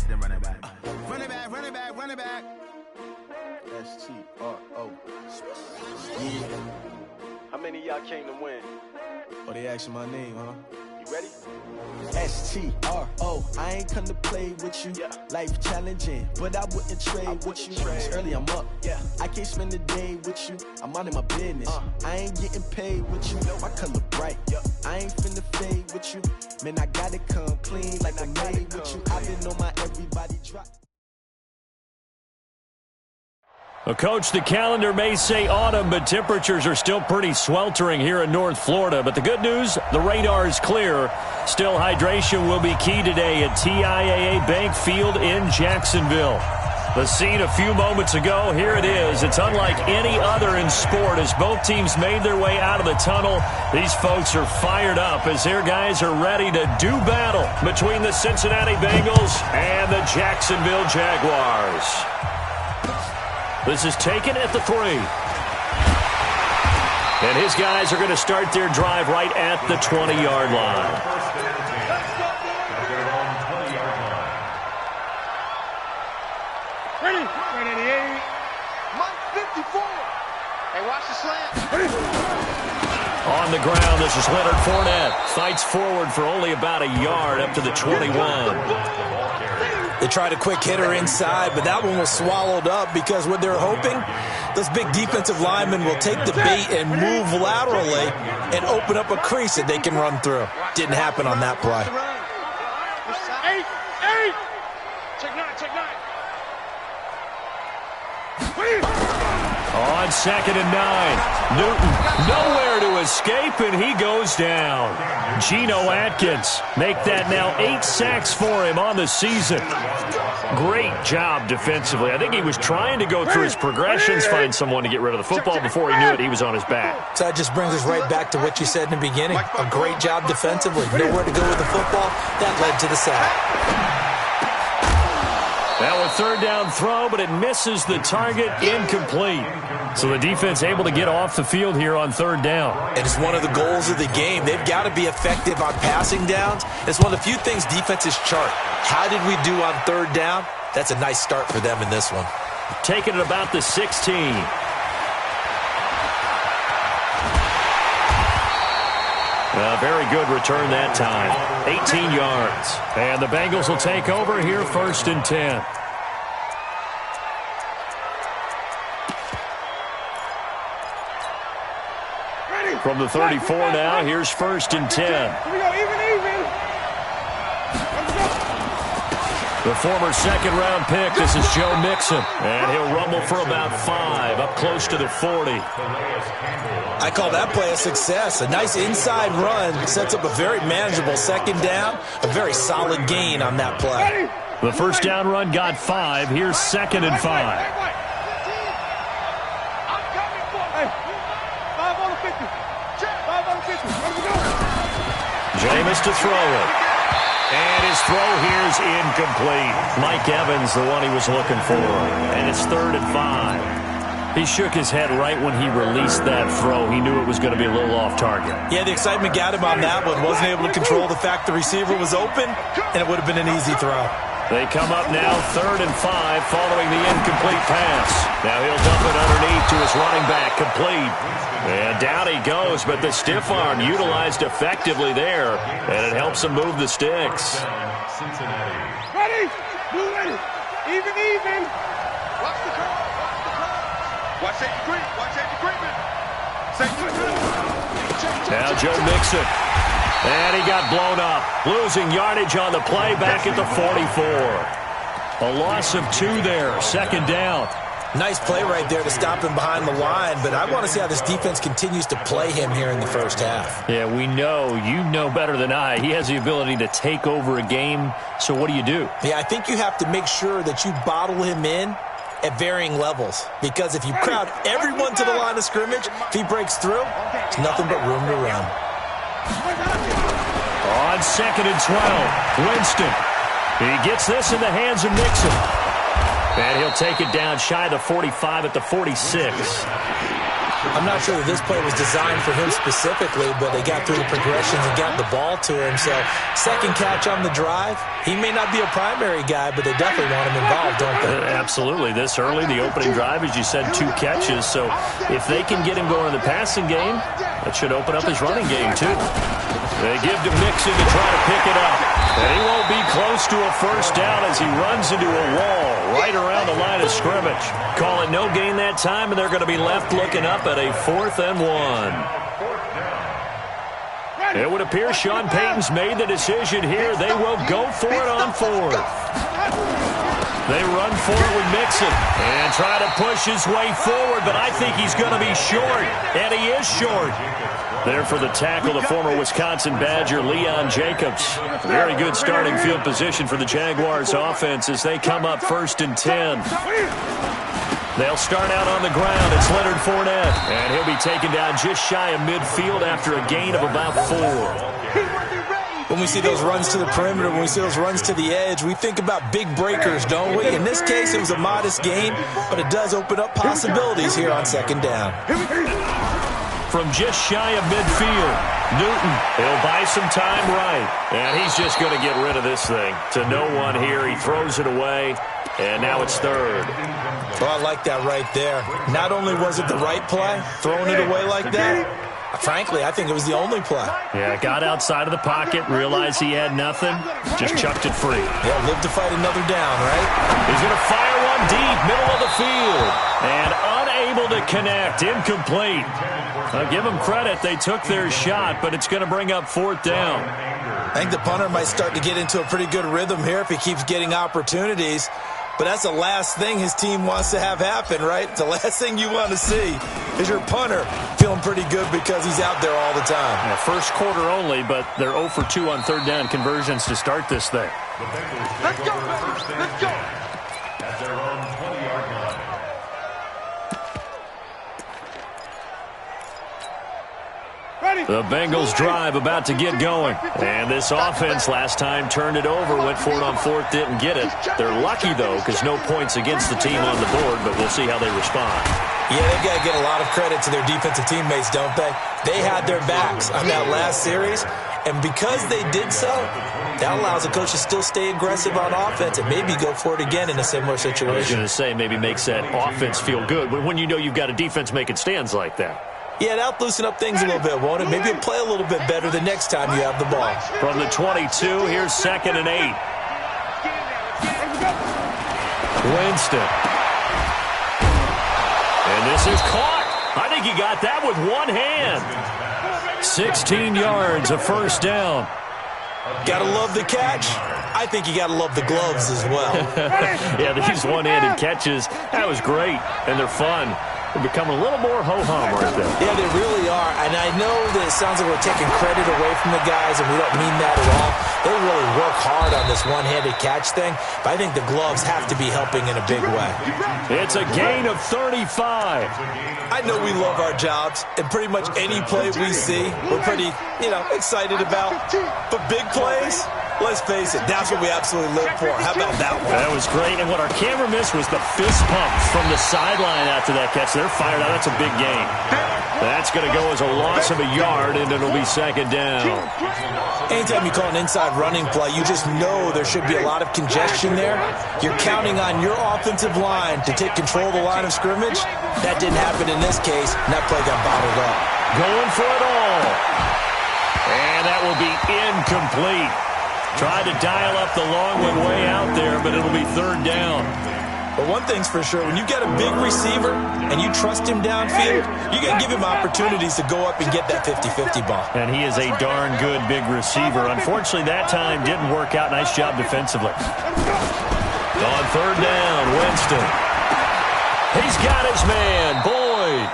then run it back. Run it back, run it back, run it back. S-T-R-O. Yeah. How many of y'all came to win? Oh, they asking my name, huh? You ready? S-T-R-O. I ain't come to play with you. Yeah. Life challenging, but I wouldn't trade with you. It's early, I'm up. Yeah. I can't spend the day with you. I'm out of my business. I ain't getting paid with you. My color bright. Yeah. I ain't finna fade with you. Man, I gotta come clean like I'm made with you. I've been on my everybody drop. Well, Coach, the calendar may say autumn, but temperatures are still pretty sweltering here in North Florida. But the good news, the radar is clear. Still, hydration will be key today at TIAA Bank Field in Jacksonville. The scene a few moments ago, here it is. It's unlike any other in sport as both teams made their way out of the tunnel. These folks are fired up as their guys are ready to do battle between the Cincinnati Bengals and the Jacksonville Jaguars. This is taken at the 3. And his guys are going to start their drive right at the 20-yard line. Ready? 188. Mike 54. Hey, watch the slant. On the ground, this is Leonard Fournette. Fights forward for only about a yard up to the 21. They tried a quick hitter inside, but that one was swallowed up because what they're hoping, those big defensive linemen will take the bait and move laterally and open up a crease that they can run through. Didn't happen on that play. 8. Check 9, check 9. On 2nd and 9, Newton nowhere to escape, and he goes down. Geno Atkins make that now 8 sacks for him on the season. Great job defensively. I think he was trying to go through his progressions, find someone to get rid of the football. Before he knew it, he was on his back. So that just brings us right back to what you said in the beginning. A great job defensively. Nowhere to go with the football. That led to the sack. Now a 3rd down throw, but it misses the target, incomplete. So the defense able to get off the field here on 3rd down. And it's one of the goals of the game. They've got to be effective on passing downs. It's one of the few things defenses chart. How did we do on 3rd down? That's a nice start for them in this one. Taking it about the 16. A very good return that time. 18 yards. And the Bengals will take over here 1st and 10. From the 34 now, here's 1st and 10. Here we go, even. The former 2nd-round pick, this is Joe Mixon. And he'll rumble for about 5, up close to the 40. I call that play a success. A nice inside run sets up a very manageable 2nd down. A very solid gain on that play. The 1st down run got 5. Here's 2nd and 5. Jameis to throw it. And his throw here is incomplete. Mike Evans, the one he was looking for. And it's 3rd and 5. He shook his head right when he released that throw. He knew it was going to be a little off target. Yeah, the excitement got him on that one. Wasn't able to control the fact the receiver was open, and it would have been an easy throw. They come up now 3rd and 5 following the incomplete pass. Now he'll dump it underneath to his running back, complete. And down he goes, but the stiff arm utilized effectively there, and it helps him move the sticks. Ready? Blue ready. Even. Watch the curve. Watch safety creep. Now Joe Mixon. And he got blown up. Losing yardage on the play back at the 44. A loss of 2 there. 2nd down. Nice play right there to stop him behind the line, but I want to see how this defense continues to play him here in the 1st half. Yeah, we know. You know better than I. He has the ability to take over a game. So what do you do? Yeah, I think you have to make sure that you bottle him in at varying levels, because if you crowd everyone to the line of scrimmage, if he breaks through, it's nothing but room to run. On 2nd and 12, Winston. He gets this in the hands of Nixon. And he'll take it down shy of the 45 at the 46. I'm not sure that this play was designed for him specifically, but they got through the progressions and got the ball to him. So second catch on the drive. He may not be a primary guy, but they definitely want him involved, don't they? Absolutely. This early, the opening drive, as you said, 2 catches. So if they can get him going in the passing game, that should open up his running game, too. They give to Mixon to try to pick it up. And he won't be close to a first down as he runs into a wall right around the line of scrimmage. Calling no gain that time, and they're going to be left looking up at a 4th and 1. It would appear Sean Payton's made the decision here. They will go for it on 4th. They run for it with Mixon and try to push his way forward, but I think he's going to be short, and he is short. There for the tackle, the former Wisconsin Badger, Leon Jacobs. Very good starting field position for the Jaguars offense as they come up 1st and 10. They'll start out on the ground. It's Leonard Fournette, and he'll be taken down just shy of midfield after a gain of about 4. When we see those runs to the perimeter, when we see those runs to the edge, we think about big breakers, don't we? In this case, it was a modest gain, but it does open up possibilities here on 2nd down. From just shy of midfield, Newton, he'll buy some time right, and he's just going to get rid of this thing. To no one here, he throws it away, and now it's 3rd. Well, I like that right there. Not only was it the right play, throwing it away like that, frankly, I think it was the only play. Yeah, got outside of the pocket, realized he had nothing, just chucked it free. Yeah, live to fight another down, right? He's going to fire one deep, middle of the field, and unable to connect, incomplete. I'll give them credit. They took their shot, but it's going to bring up 4th down. I think the punter might start to get into a pretty good rhythm here if he keeps getting opportunities. But that's the last thing his team wants to have happen, right? The last thing you want to see is your punter feeling pretty good because he's out there all the time. Yeah, first quarter only, but they're 0 for 2 on 3rd down conversions to start this thing. Let's go, let's go. At their own 20-yard line. The Bengals drive about to get going. And this offense last time turned it over, went for it on 4th, didn't get it. They're lucky, though, because no points against the team on the board, but we'll see how they respond. Yeah, they've got to get a lot of credit to their defensive teammates, don't they? They had their backs on that last series, and because they did so, that allows the coach to still stay aggressive on offense and maybe go for it again in a similar situation. I was going to say, maybe makes that offense feel good, but when you know you've got a defense making stands like that. Yeah, that'll loosen up things a little bit, won't it? Maybe it'll play a little bit better the next time you have the ball. From the 22, here's 2nd and 8. Winston. And this is caught. I think he got that with one hand. 16 yards, a first down. Gotta love the catch. I think you gotta love the gloves as well. Yeah, these one-handed catches, that was great, and they're fun. They're becoming a little more ho-hum right there. Yeah, they really are. And I know that it sounds like we're taking credit away from the guys, and we don't mean that at all. They really work hard on this one-handed catch thing, but I think the gloves have to be helping in a big way. It's a gain of 35. I know we love our jobs, and pretty much any play we see, we're pretty, excited about. But big plays, let's face it, that's what we absolutely live for. How about that one? That was great, and what our camera missed was the fist pump from the sideline after that catch. They're fired out. That's a big gain. That's going to go as a loss of a yard, and it'll be 2nd down. Anytime you call an inside running play, you just know there should be a lot of congestion there. You're counting on your offensive line to take control of the line of scrimmage. That didn't happen in this case, and that play got bottled up. Going for it all. And that will be incomplete. Tried to dial up the long one way out there, but it'll be 3rd down. But one thing's for sure, when you get a big receiver and you trust him downfield, you got to give him opportunities to go up and get that 50-50 ball. And he is a darn good big receiver. Unfortunately, that time didn't work out. Nice job defensively. On 3rd down, Winston. He's got his man, Boyd.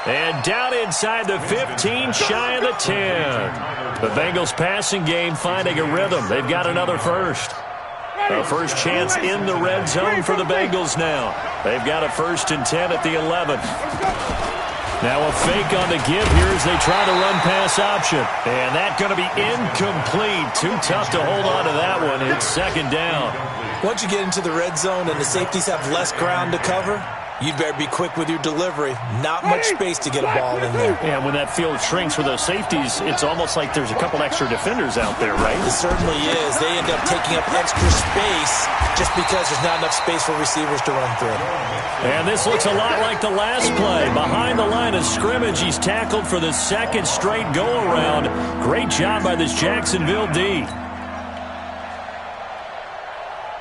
And down inside the 15, shy of the 10. The Bengals passing game finding a rhythm. They've got another first. A first chance in the red zone for the Bengals now. They've got a 1st and 10 at the 11. Now a fake on the give here as they try to run pass option. And that's going to be incomplete. Too tough to hold on to that one. It's 2nd down. Once you get into the red zone and the safeties have less ground to cover, you better be quick with your delivery. Not much space to get a ball in there. Yeah, when that field shrinks with those safeties, it's almost like there's a couple extra defenders out there, right? It certainly is. They end up taking up extra space just because there's not enough space for receivers to run through. And this looks a lot like the last play. Behind the line of scrimmage, he's tackled for the second straight go-around. Great job by this Jacksonville D.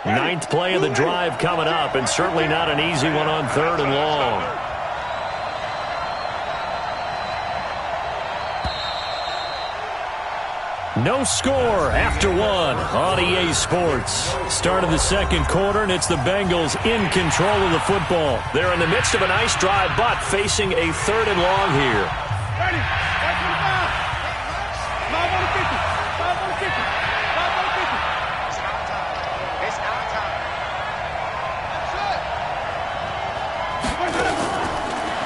Ninth play of the drive coming up, and certainly not an easy one on 3rd and long. No score after 1 on EA Sports. Start of the second quarter, and it's the Bengals in control of the football. They're in the midst of a nice drive, but facing a 3rd and long here.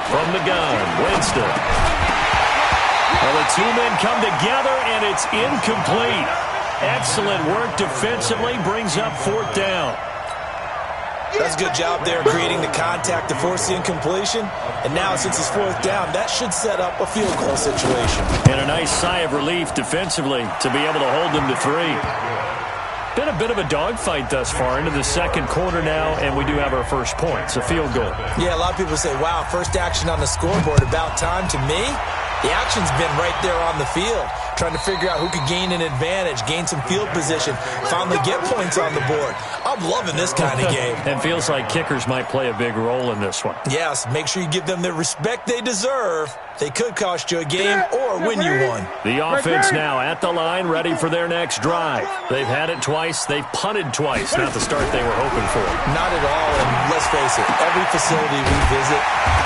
From the gun, Winston. Well, the two men come together, and it's incomplete. Excellent work defensively, brings up 4th down. That's a good job there creating the contact to force the incompletion. And now, since it's 4th down, that should set up a field goal situation. And a nice sigh of relief defensively to be able to hold them to 3. Been a bit of a dogfight thus far into the second quarter now, and we do have our first points, a field goal. Yeah, a lot of people say, wow, first action on the scoreboard, about time. To me, the action's been right there on the field, trying to figure out who could gain an advantage, gain some field position, finally get points on the board. I'm loving this kind of game. And feels like kickers might play a big role in this one. Yes, make sure you give them the respect they deserve. They could cost you a game or win you one. The offense now at the line, ready for their next drive. They've had it twice. They've punted twice. Not the start they were hoping for. Not at all, and let's face it, every facility we visit,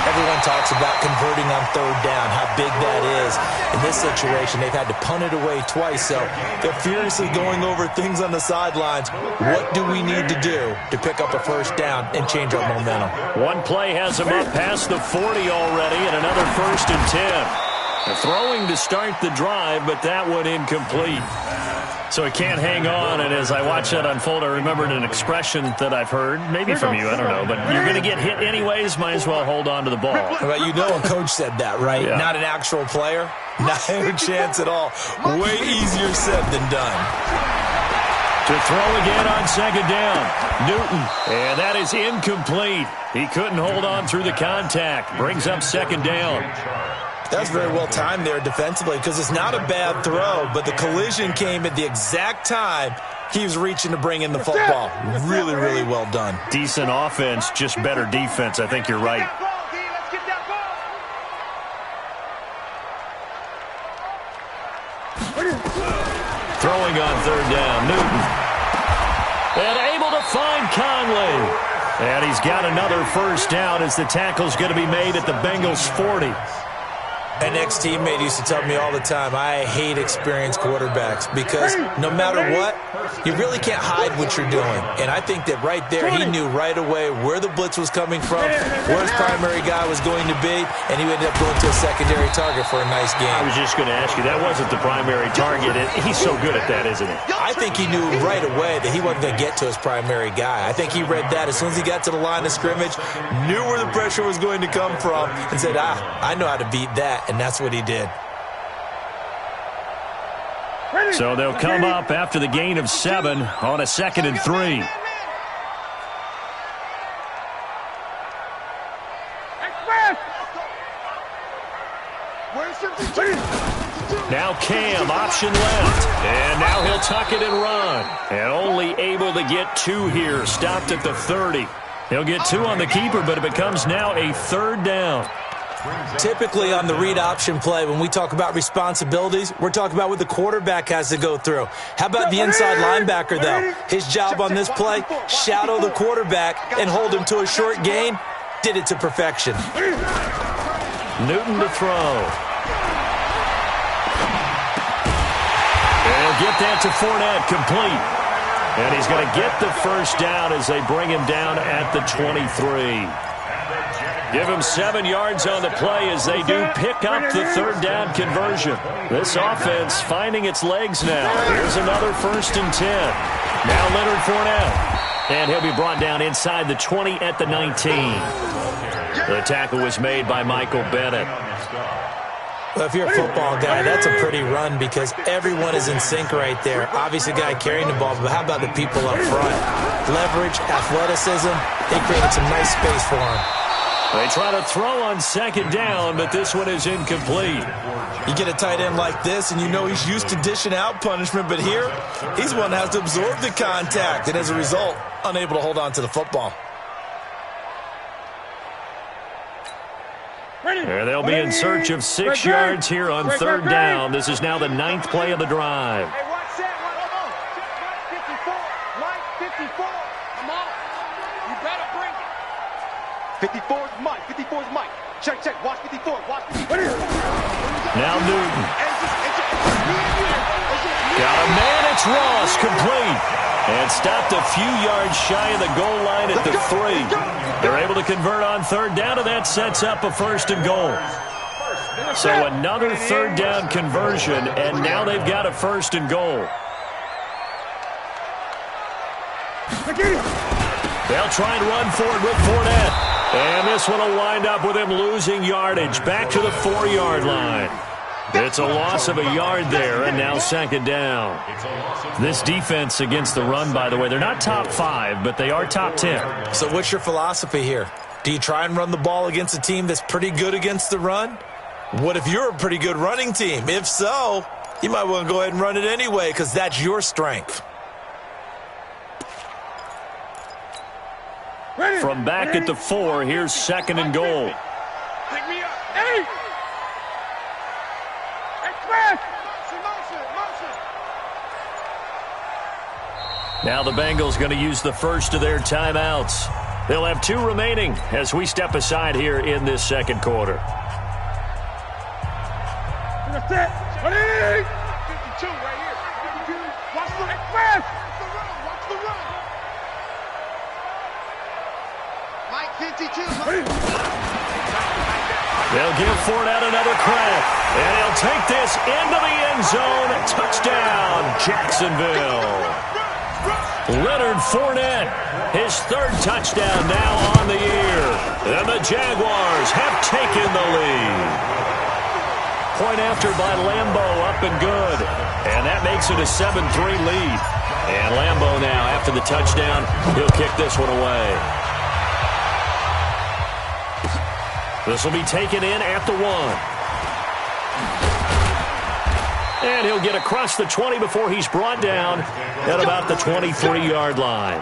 everyone talks about converting on 3rd down, how big that is. In this situation, they've had to punt it away twice, so they're furiously going over things on the sidelines. What do we need to do to pick up a 1st down and change our momentum? One play has him up past the 40 already, and another 1st and 10. Throwing to start the drive, but that one incomplete. So it can't hang on, and as I watch that unfold, I remembered an expression that I've heard, maybe from you, I don't know, but you're going to get hit anyways, might as well hold on to the ball. But you know a coach said that, right? Yeah. Not an actual player. Not a chance at all. Way easier said than done. To throw again on 2nd down. Newton, and that is incomplete. He couldn't hold on through the contact. Brings up 2nd down. That's very well timed there defensively because it's not a bad throw, but the collision came at the exact time he was reaching to bring in the football. Really, really well done. Decent offense, just better defense. I think you're right. Throwing on 3rd down, Newton. And able to find Conley. And he's got another 1st down as the tackle's going to be made at the Bengals 40. An ex-teammate used to tell me all the time, I hate experienced quarterbacks because no matter what, you really can't hide what you're doing. And I think that right there, he knew right away where the blitz was coming from, where his primary guy was going to be, and he ended up going to a secondary target for a nice game. I was just going to ask you, that wasn't the primary target. He's so good at that, isn't he? I think he knew right away that he wasn't going to get to his primary guy. I think he read that as soon as he got to the line of scrimmage, knew where the pressure was going to come from, and said, I know how to beat that. And that's what he did. So they'll come up after the gain of 7 on a 2nd and 3. Now Cam, option left. And now he'll tuck it and run. And only able to get 2 here. Stopped at the 30. He'll get 2 on the keeper, but it becomes now a 3rd down. Typically on the read option play, when we talk about responsibilities, we're talking about what the quarterback has to go through. How about the inside linebacker, though? His job on this play, shadow the quarterback and hold him to a short gain. Did it to perfection. Newton to throw. And he'll get that to Fournette, complete. And he's going to get the 1st down as they bring him down at the 23. Give him 7 yards on the play as they do pick up the 3rd down conversion. This offense finding its legs now. Here's another 1st and 10. Now Leonard Fournette. And he'll be brought down inside the 20 at the 19. The tackle was made by Michael Bennett. Well, if you're a football guy, that's a pretty run because everyone is in sync right there. Obviously, the guy carrying the ball, but how about the people up front? Leverage, athleticism, they created some nice space for him. They try to throw on second down, but this one is incomplete. You get a tight end like this, and you know he's used to dishing out punishment, but here, he's one that has to absorb the contact, and as a result, unable to hold on to the football. There they'll be in search of 6 yards here on third down. This is now the 9th play of the drive. Hey, watch that. Mike 54. Mike 54. Come on. You better bring it. 54 is Mike. 54 is Mike. Check. Watch 54. Watch 54. Now Newton. Got a man. It's Ross. Complete. And stopped a few yards shy of the goal line at the 3. They're able to convert on third down, and that sets up a 1st and goal. So another third down conversion, and now they've got a 1st and goal. They'll try and run forward with Fournette. And this one will wind up with him losing yardage. Back to the 4-yard line. It's a loss of a yard there, and now 2nd down. This defense against the run, by the way, they're not top 5, but they are top 10. So what's your philosophy here? Do you try and run the ball against a team that's pretty good against the run? What if you're a pretty good running team? If so, you might want to go ahead and run it anyway because that's your strength. From back at the 4, here's 2nd and goal. Pick me up. Hey! Now the Bengals going to use the first of their timeouts. They'll have 2 remaining as we step aside here in this 2nd quarter. 52 right here. 52. Watch the run. Watch the run. Mike 52. They'll give Fournette another crack, and he'll take this into the end zone. Touchdown, Jacksonville. Leonard Fournette, his 3rd touchdown now on the year. And the Jaguars have taken the lead. Point after by Lambeau, up and good. And that makes it a 7-3 lead. And Lambeau now, after the touchdown, he'll kick this one away. This will be taken in at the 1. And he'll get across the 20 before he's brought down at about the 23-yard line.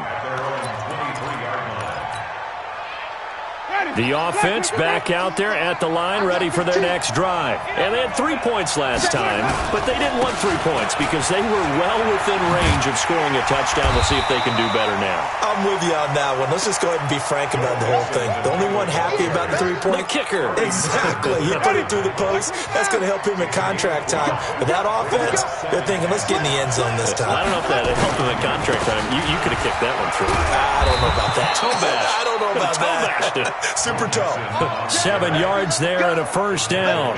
The offense back out there at the line, ready for their next drive. And they had 3 points last time, but they didn't want 3 points because they were well within range of scoring a touchdown. We'll see if they can do better now. I'm with you on that one. Let's just go ahead and be frank about the whole thing. The only one happy about the 3-point? The kicker. Exactly. He put it through the post. That's going to help him in contract time. But that offense, they're thinking, let's get in the end zone this time. I don't know if that helped him in contract time. You could have kicked that one through. I don't know about that. Toe bash. I don't know about that. Super toe. 7 yards there and a 1st down.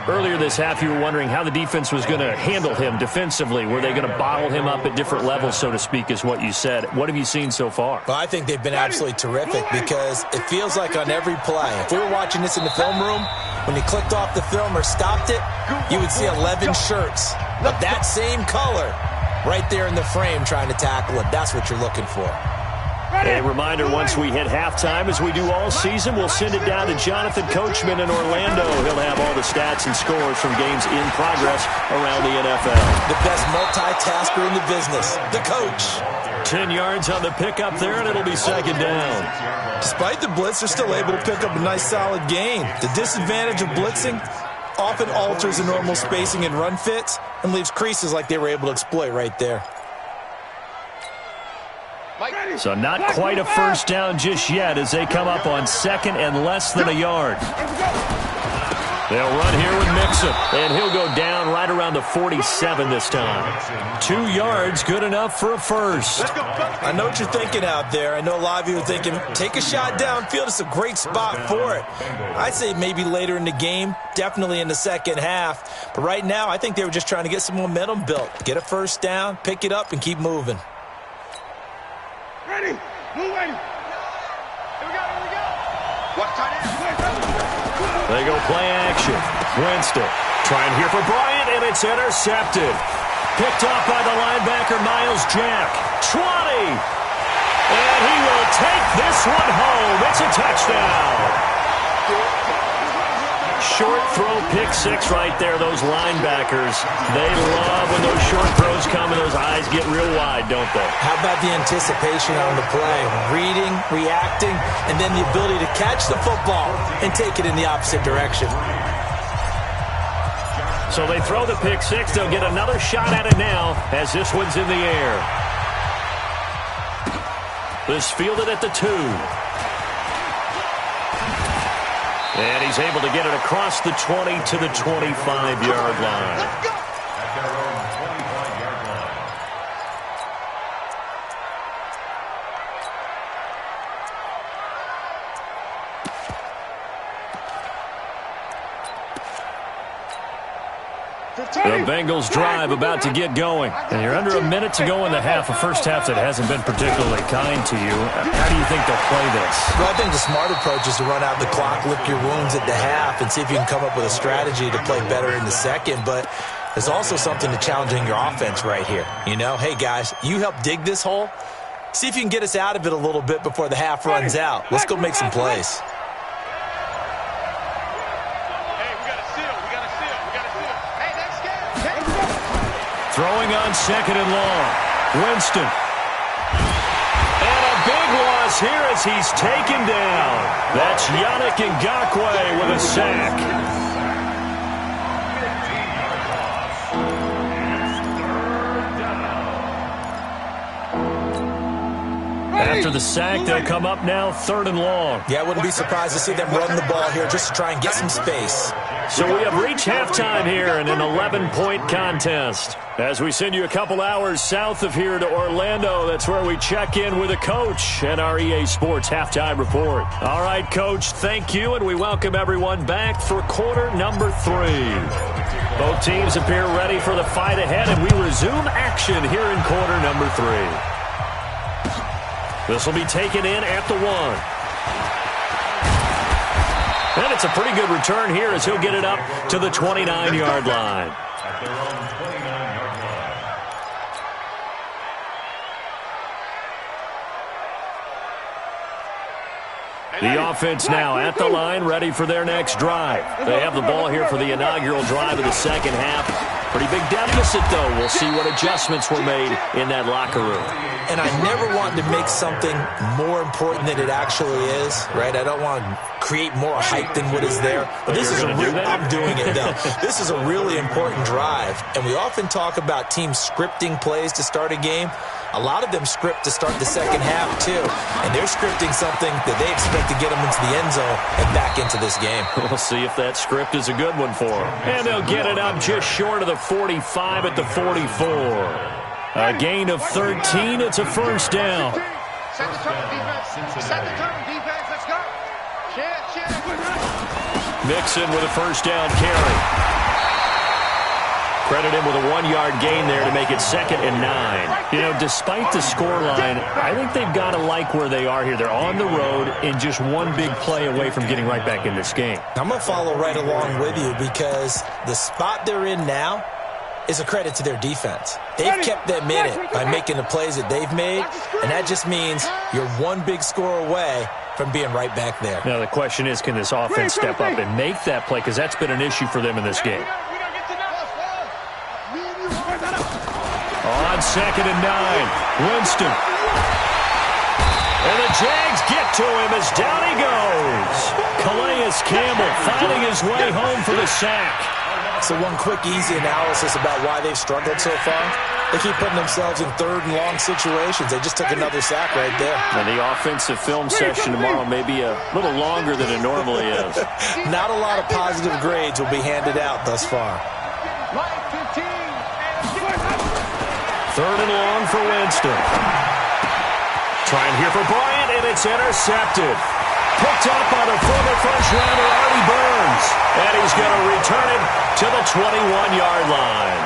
Earlier this half, you were wondering how the defense was going to handle him defensively. Were they going to bottle him up at different levels, so to speak, is what you said. What have you seen so far? Well, I think they've been absolutely terrific because it feels like on every play, if we were watching this in the film room, when he clicked off the film or stopped it, you would see 11 shirts of that same color right there in the frame trying to tackle it. That's what you're looking for. A reminder, once we hit halftime, as we do all season, we'll send it down to Jonathan Coachman in Orlando. He'll have all the stats and scores from games in progress around the NFL. The best multitasker in the business, the coach. 10 yards on the pickup there, and it'll be 2nd down. Despite the blitz, they're still able to pick up a nice, solid gain. The disadvantage of blitzing often alters the normal spacing and run fits and leaves creases like they were able to exploit right there. So not quite a 1st down just yet as they come up on 2nd and less than a yard. They'll run here with Mixon, and he'll go down right around the 47 this time. 2 yards, good enough for a 1st. I know what you're thinking out there. I know a lot of you are thinking, take a shot downfield. It's a great spot for it. I'd say maybe later in the game, definitely in the 2nd half. But right now, I think they were just trying to get some momentum built. Get a 1st down, pick it up, and keep moving. Ready. Move ready. Here we go. Watch tight end. They go play action. Winston trying here for Bryant, and it's intercepted. Picked off by the linebacker, Miles Jack. 20. And he will take this one home. It's a touchdown. Short throw, pick six right there. Those linebackers, they love when those short throws come and those eyes get real wide, don't they? How about the anticipation on the play? Reading, reacting, and then the ability to catch the football and take it in the opposite direction. So they throw the pick six. They'll get another shot at it now as this one's in the air. This fielded at the 2. And he's able to get it across the 20 to the 25-yard line. At their own 25-yard line. The Bengals drive about to get going. And you're under a minute to go in the half, a first half that hasn't been particularly kind to you. How do you think they'll play this? Well, I think the smart approach is to run out the clock, lick your wounds at the half, and see if you can come up with a strategy to play better in the second. But there's also something to challenging your offense right here. You know, hey, guys, you help dig this hole. See if you can get us out of it a little bit before the half runs out. Let's go make some plays. Throwing on second and long. Winston. And a big loss here as he's taken down. That's Yannick Ngakoue with a sack. After the sack, they'll come up now 3rd and long. Yeah, I wouldn't be surprised to see them run the ball here just to try and get some space. So we have reached halftime here in an 11-point contest. As we send you a couple hours south of here to Orlando, that's where we check in with a coach and our EA Sports halftime report. All right, Coach, thank you, and we welcome everyone back for quarter number 3. Both teams appear ready for the fight ahead, and we resume action here in quarter number 3. This will be taken in at the 1. And it's a pretty good return here as he'll get it up to the 29-yard line. At their own 29-yard line. The offense now at the line, ready for their next drive. They have the ball here for the inaugural drive of the second half. Pretty big deficit, though. We'll see what adjustments were made in that locker room. And I never want to make something more important than it actually is, right? I don't want to create more hype than what is there. But this is I'm doing it, though. This is a really important drive. And we often talk about teams scripting plays to start a game. A lot of them script to start the second half, too. And they're scripting something that they expect to get them into the end zone and back into this game. We'll see if that script is a good one for them. And they'll get it up just short of the 45 at the 44. A gain of 13. It's a first down. Set the tone, defense. Set the tone, defense. Let's go. Cheer. Mixon with a first down carry. Credit him with a 1-yard gain there to make it 2nd and 9. You know, despite the scoreline, I think they've got to like where they are here. They're on the road and just one big play away from getting right back in this game. I'm going to follow right along with you because the spot they're in now is a credit to their defense. They've kept them in it by making the plays that they've made, and that just means you're one big score away from being right back there. Now, the question is, can this offense step up and make that play? Because that's been an issue for them in this game. On 2nd and 9, Winston. And the Jags get to him as down he goes. Calais Campbell finding his way home for the sack. So one quick, easy analysis about why they've struggled so far. They keep putting themselves in 3rd and long situations. They just took another sack right there. And the offensive film session tomorrow may be a little longer than it normally is. Not a lot of positive grades will be handed out thus far. 3rd and long for Winston. Trying here for Bryant, and it's intercepted. Picked up on a former first-rounder, Artie Burns. And he's going to return it to the 21-yard line.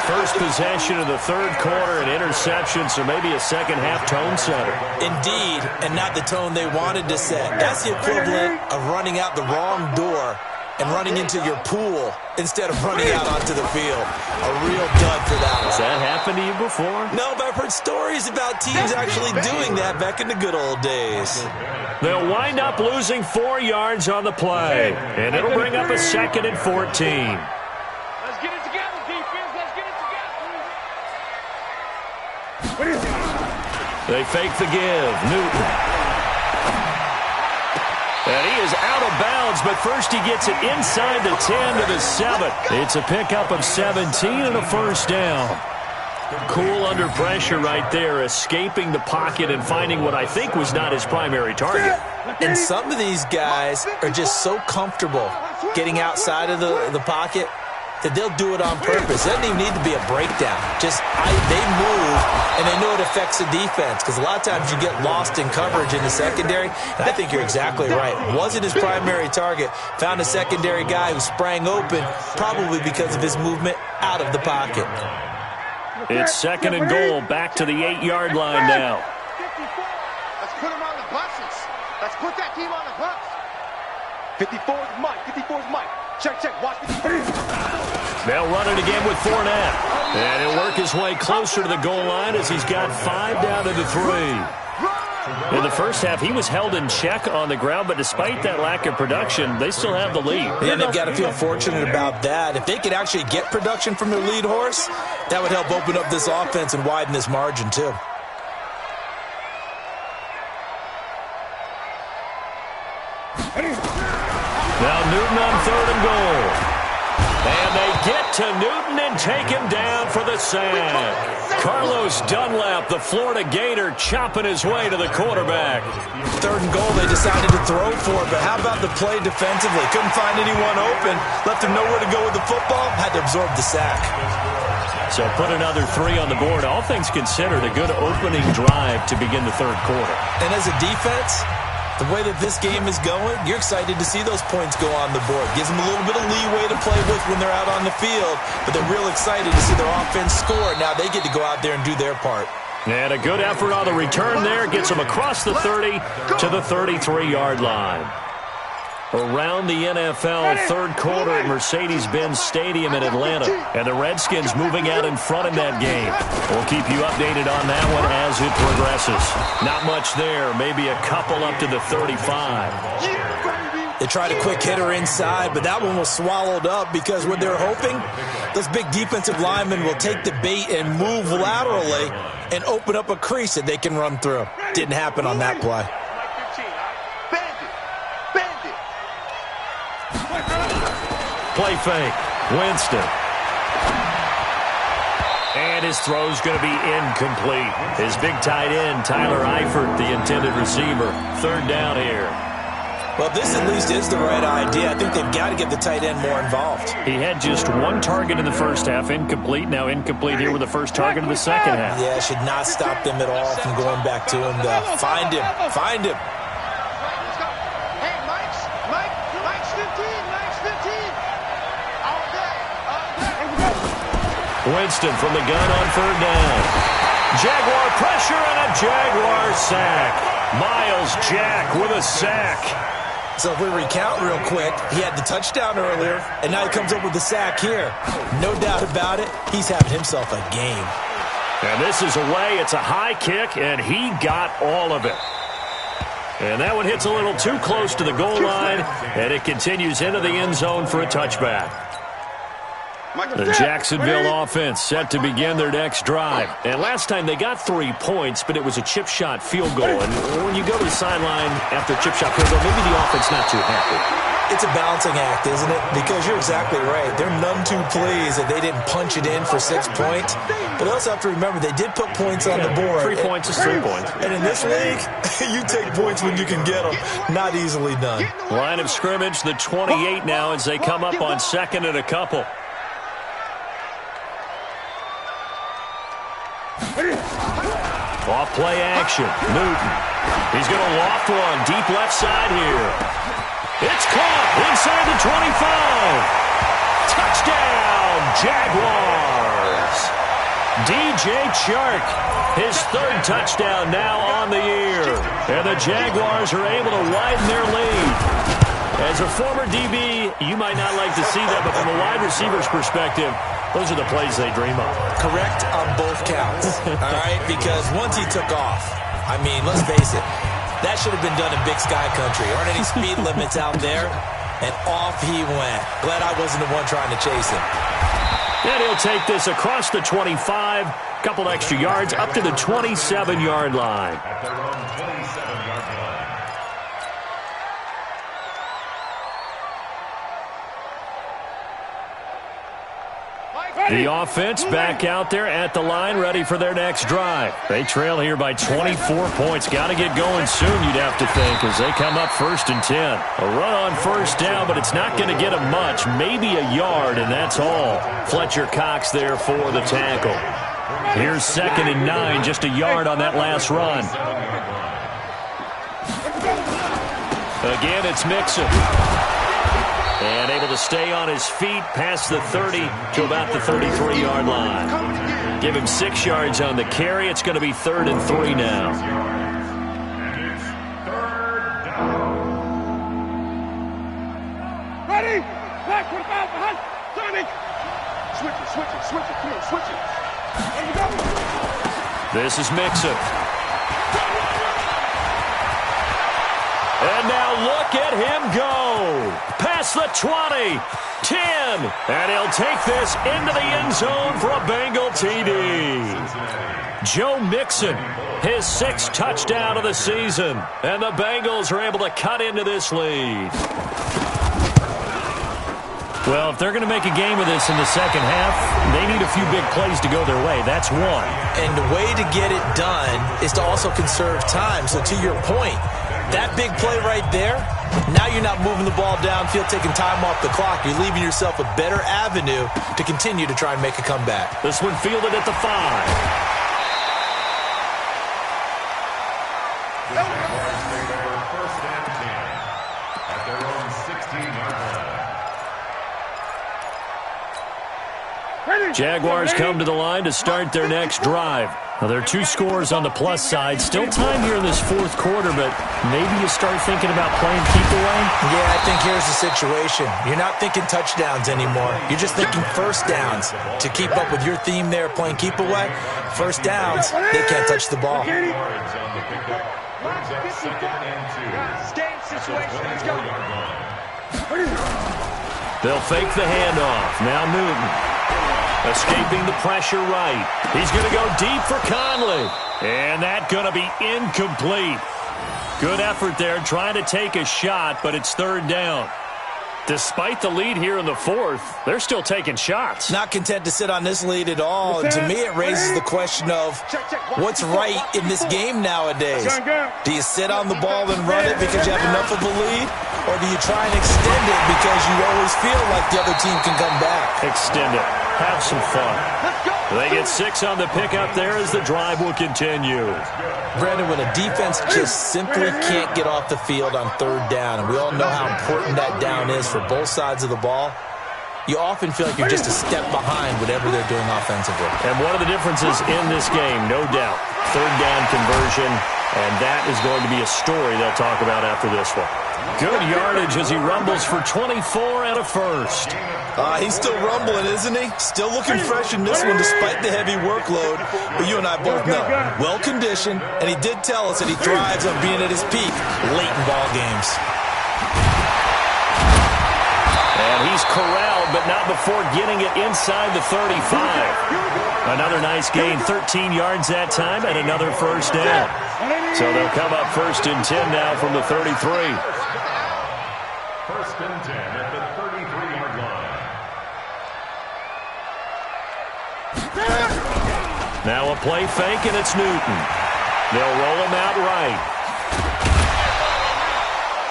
First possession of the third quarter, an interception, so maybe a second-half tone setter. Indeed, and not the tone they wanted to set. That's the equivalent of running out the wrong door and running into your pool instead of running out onto the field. A real dud for that one. Has that happened to you before? No, but I've heard stories about teams actually doing that back in the good old days. They'll wind up losing 4 yards on the play, and it'll bring up a 2nd and 14. Let's get it together, defense. Let's get it together. They fake the give. Newton. And he is out of bounds, but first he gets it inside the 10 to the 7. It's a pickup of 17 and a first down. Cool under pressure right there, escaping the pocket and finding what I think was not his primary target. And some of these guys are just so comfortable getting outside of the pocket that they'll do it on purpose. It doesn't even need to be a breakdown. Just they move, and they know it affects the defense, because a lot of times you get lost in coverage in the secondary. And I think you're exactly right. Wasn't his primary target. Found a secondary guy who sprang open, probably because of his movement out of the pocket. It's 2nd and goal, back to the 8-yard line now. 54. Let's put him on the buses. Let's put that team on the bus. 54's Mike. 54's Mike. Check, check. Watch 54. They'll run it again with Fournette. And he'll work his way closer to the goal line as he's got 5 down to the 3. In the first half, he was held in check on the ground, but despite that lack of production, they still have the lead. Yeah, they've got to feel fortunate about that. If they could actually get production from their lead horse, that would help open up this offense and widen this margin, too. Now Newton on 3rd and goal. And they get to Newton and take him down for the sack. Carlos Dunlap, the Florida Gator, chopping his way to the quarterback. 3rd and goal they decided to throw for, but how about the play defensively? Couldn't find anyone open, left him nowhere to go with the football, had to absorb the sack. So put another 3 on the board. All things considered, a good opening drive to begin the 3rd quarter. And as a defense, the way that this game is going, you're excited to see those points go on the board. Gives them a little bit of leeway to play with when they're out on the field, but they're real excited to see their offense score. Now they get to go out there and do their part. And a good effort on the return there. Gets them across the 30 to the 33-yard line. Around the NFL, 3rd quarter at Mercedes-Benz Stadium in Atlanta. And the Redskins moving out in front in that game. We'll keep you updated on that one as it progresses. Not much there, maybe a couple up to the 35. They tried a quick hitter inside, but that one was swallowed up because what they're hoping, those big defensive linemen will take the bait and move laterally and open up a crease that they can run through. Didn't happen on that play. Play fake. Winston. And his throw's going to be incomplete. His big tight end, Tyler Eifert, the intended receiver. 3rd down here. Well, this at least is the right idea. I think they've got to get the tight end more involved. He had just 1 target in the first half. Incomplete. Now incomplete here with the first target of the second half. Yeah, it should not stop them at all from going back to him. Find him. Find him. Winston from the gun on 3rd down. Jaguar pressure and a Jaguar sack. Miles Jack with a sack. So if we recount real quick, he had the touchdown earlier, and now he comes up with the sack here. No doubt about it, he's having himself a game. And this is away. It's a high kick, and he got all of it. And that one hits a little too close to the goal line, and it continues into the end zone for a touchback. The Jacksonville offense set to begin their next drive. And last time they got 3 points, but it was a chip shot field goal. And when you go to the sideline after a chip shot field goal, maybe the offense not too happy. It's a balancing act, isn't it? Because you're exactly right. They're none too pleased that they didn't punch it in for 6 points. But also have to remember, they did put points on the board. 3 points is 3 points. And in this league, you take points when you can get them. Not easily done. Line of scrimmage, the 28 now as they come up on 2nd and a couple. Off play action. Newton. He's going to loft one. Deep left side here. It's caught inside the 25. Touchdown, Jaguars. DJ Chark, his third touchdown now on the year. And the Jaguars are able to widen their lead. As a former DB, you might not like to see that, but from a wide receiver's perspective, those are the plays they dream of. Correct on both counts, all right? Because once he took off, I mean, let's face it, that should have been done in Big Sky Country. Aren't any speed limits out there? And off he went. Glad I wasn't the one trying to chase him. And he'll take this across the 25, couple extra yards, up to the 27-yard line. At their own 27-yard line. The offense back out there at the line, ready for their next drive. They trail here by 24 points. Got to get going soon, you'd have to think, as they come up 1st and 10. A run on first down, but it's not going to get them much. Maybe a yard, and that's all. Fletcher Cox there for the tackle. Here's 2nd and 9, just a yard on that last run. Again, it's Mixon. And able to stay on his feet past the 30 to about the 33-yard line. Give him 6 yards on the carry. It's going to be 3rd and 3 now. And it's 3rd down. Ready? Back, what about behind? Sonic! Switch it. Come on, switch it. There you go. This is Mixon. And now look at him go. Past the 20, 10, and he'll take this into the end zone for a Bengal TD. Joe Mixon, his 6th touchdown of the season, and the Bengals are able to cut into this lead. Well, if they're going to make a game of this in the second half, they need a few big plays to go their way. That's one. And the way to get it done is to also conserve time. So to your point, that big play right there, now you're not moving the ball downfield, taking time off the clock. You're leaving yourself a better avenue to continue to try and make a comeback. This one fielded at the 5. The Jaguars take over 1st and 10 at their own 16-yard line. Jaguars come to the line to start their next drive. Now, there are 2 scores on the plus side. Still time here in this 4th quarter, but maybe you start thinking about playing keep away? Yeah, I think here's the situation. You're not thinking touchdowns anymore. You're just thinking first downs. To keep up with your theme there, playing keep away, first downs, they can't touch the ball. Yards on the pickup brings up 2nd and 2. Game situation, let's go. They'll fake the handoff. Now Newton. Escaping the pressure right. He's going to go deep for Conley. And that's going to be incomplete. Good effort there trying to take a shot, but it's 3rd down. Despite the lead here in the 4th, they're still taking shots. Not content to sit on this lead at all. And to me, it raises the question of what's right in this game nowadays. Do you sit on the ball and run it because you have enough of a lead? Or do you try and extend it because you always feel like the other team can come back? Extend it. Have some fun. They get 6 on the pickup there as the drive will continue. Brandon, when a defense just simply can't get off the field on 3rd down, and we all know how important that down is for both sides of the ball, you often feel like you're just a step behind whatever they're doing offensively. And one of the differences in this game, no doubt, 3rd down conversion, and that is going to be a story they'll talk about after this one. Good yardage as he rumbles for 24 and a first. He's still rumbling, isn't he? Still looking fresh in this one despite the heavy workload. But you and I both know, well-conditioned, and he did tell us that he thrives on being at his peak late in ball games. And he's corralled, but not before getting it inside the 35. Another nice gain, 13 yards that time, and another first down. So they'll come up 1st and 10 now from the 33. 1st and 10 at the 33-yard line. Now a play fake, and it's Newton. They'll roll him out right.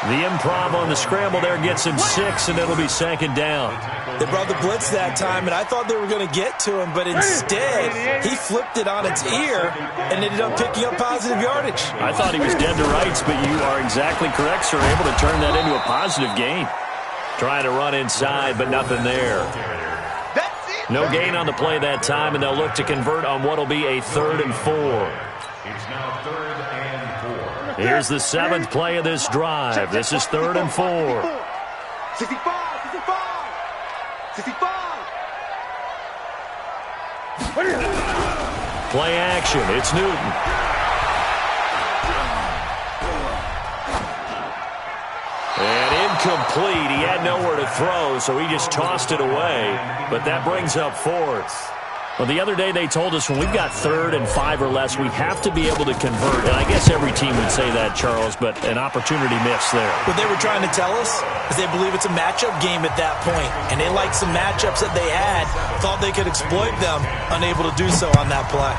The improv on the scramble there gets him 6, and it'll be 2nd down. They brought the blitz that time, and I thought they were going to get to him, but instead, he flipped it on its ear and ended up picking up positive yardage. I thought he was dead to rights, but you are exactly correct, sir. Able to turn that into a positive gain. Trying to run inside, but nothing there. That's it. No gain on the play that time, and they'll look to convert on what will be a 3rd and 4. It's now 3rd and 4. Here's the 7th play of this drive. This is 3rd and 4. 65, 65, 65. Play action. It's Newton. And incomplete. He had nowhere to throw, so he just tossed it away. But that brings up 4th. Well, the other day they told us when we've got 3rd and 5 or less, we have to be able to convert. And I guess every team would say that, Charles, but an opportunity missed there. What they were trying to tell us is they believe it's a matchup game at that point, and they liked some matchups that they had, thought they could exploit them, unable to do so on that play.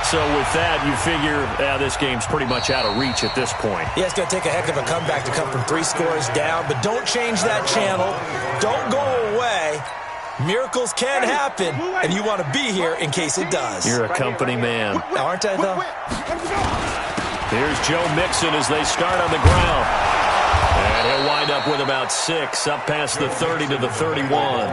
So with that, you figure this game's pretty much out of reach at this point. Yeah, it's going to take a heck of a comeback to come from 3 scores down, but don't change that channel. Don't go away. Miracles can happen, and you want to be here in case it does. You're a company man. Aren't I, though? Here's Joe Mixon as they start on the ground. And he'll wind up with about 6, up past the 30 to the 31.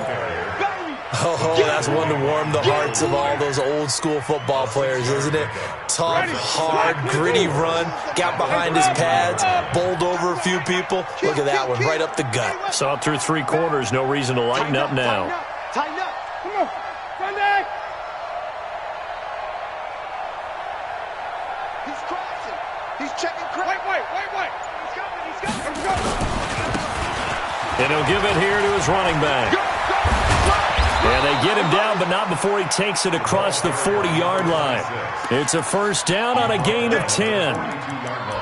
Oh, that's one to warm the hearts of all those old-school football players, isn't it? Tough, hard, gritty run, got behind his pads, bowled over a few people. Look at that one, right up the gut. Saw it through 3 quarters, no reason to lighten up now. Tighten up. Come on. Run back. He's crossing. He's checking. Wait. He's coming. And he'll give it here to his running back. And they get him down, but not before he takes it across the 40-yard line. It's a first down on a gain of 10.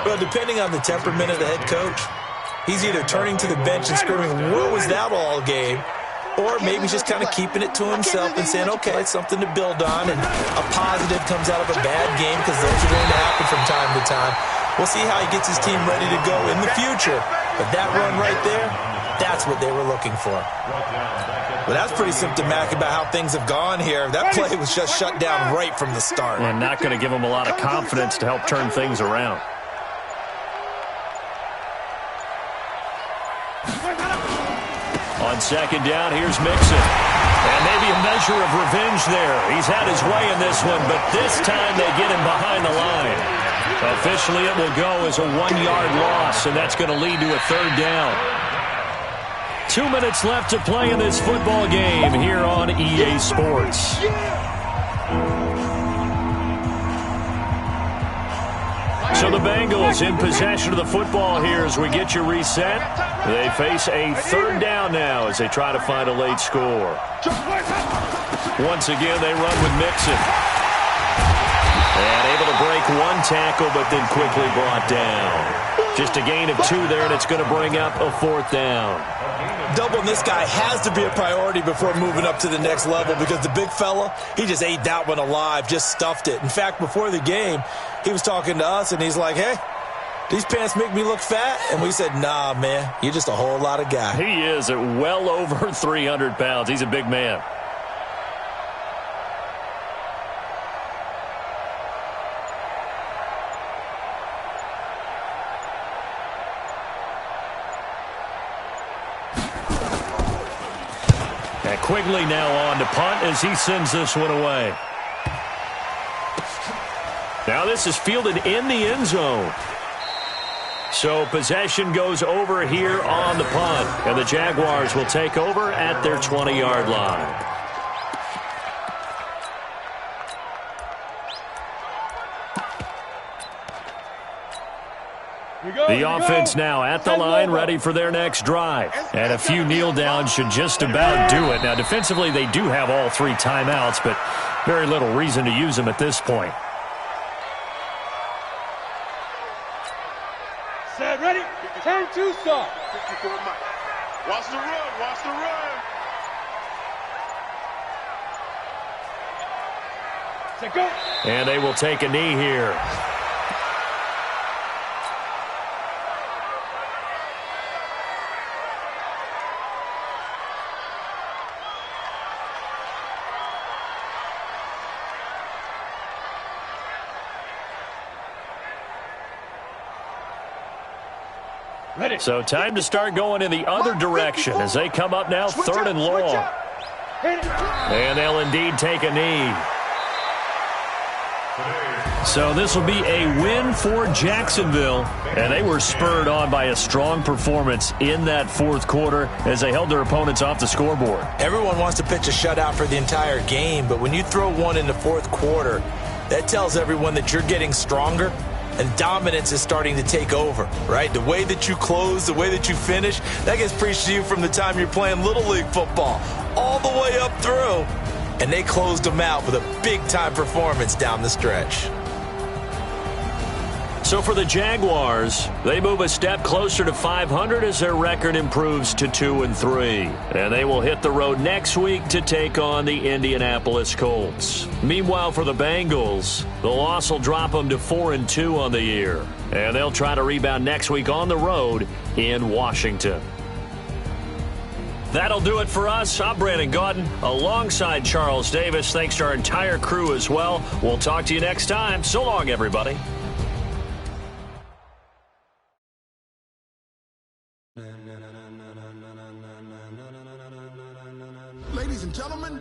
Well, depending on the temperament of the head coach, he's either turning to the bench and screaming, "What was that all game?" Or maybe he's just kind of keeping it to himself and saying, okay, it's something to build on, and a positive comes out of a bad game because those are going to happen from time to time. We'll see how he gets his team ready to go in the future. But that run right there, that's what they were looking for. But that's pretty symptomatic about how things have gone here. That play was just shut down right from the start. And not going to give him a lot of confidence to help turn things around. On second down, here's Mixon. And maybe a measure of revenge there. He's had his way in this one, but this time they get him behind the line. Officially, it will go as a 1-yard loss, and that's going to lead to a 3rd down. 2 minutes left to play in this football game here on EA Sports. So the Bengals in possession of the football here as we get you reset. They face a 3rd down now as they try to find a late score. Once again, they run with Mixon. And able to break 1 tackle, but then quickly brought down. Just a gain of 2 there, and it's going to bring up a 4th down. Doubling this guy has to be a priority before moving up to the next level because the big fella, he just ate that one alive, just stuffed it. In fact, before the game, he was talking to us, and he's like, hey, these pants make me look fat? And we said, nah, man, you're just a whole lot of guy. He is at well over 300 pounds. He's a big man. Quigley now on to punt as he sends this one away. Now this is fielded in the end zone. So possession goes over here on the punt, and the Jaguars will take over at their 20-yard line. The offense now at the line, ready for their next drive. And a few kneel downs should just about do it. Now, defensively, they do have all 3 timeouts, but very little reason to use them at this point. Set, ready? Turn 2 stop. Watch the run. Set, go. And they will take a knee here. So time to start going in the other direction as they come up now 3rd and long. And they'll indeed take a knee. So this will be a win for Jacksonville, and they were spurred on by a strong performance in that fourth quarter as they held their opponents off the scoreboard. Everyone wants to pitch a shutout for the entire game, but when you throw one in the fourth quarter, that tells everyone that you're getting stronger and dominance is starting to take over, right? The way that you close, the way that you finish, that gets preached to you from the time you're playing Little League football all the way up through, and they closed them out with a big-time performance down the stretch. So for the Jaguars, they move a step closer to 500 as their record improves to 2-3. And they will hit the road next week to take on the Indianapolis Colts. Meanwhile, for the Bengals, the loss will drop them to 4-2 on the year. And they'll try to rebound next week on the road in Washington. That'll do it for us. I'm Brandon Gaudin alongside Charles Davis. Thanks to our entire crew as well. We'll talk to you next time. So long, everybody. Ladies and gentlemen,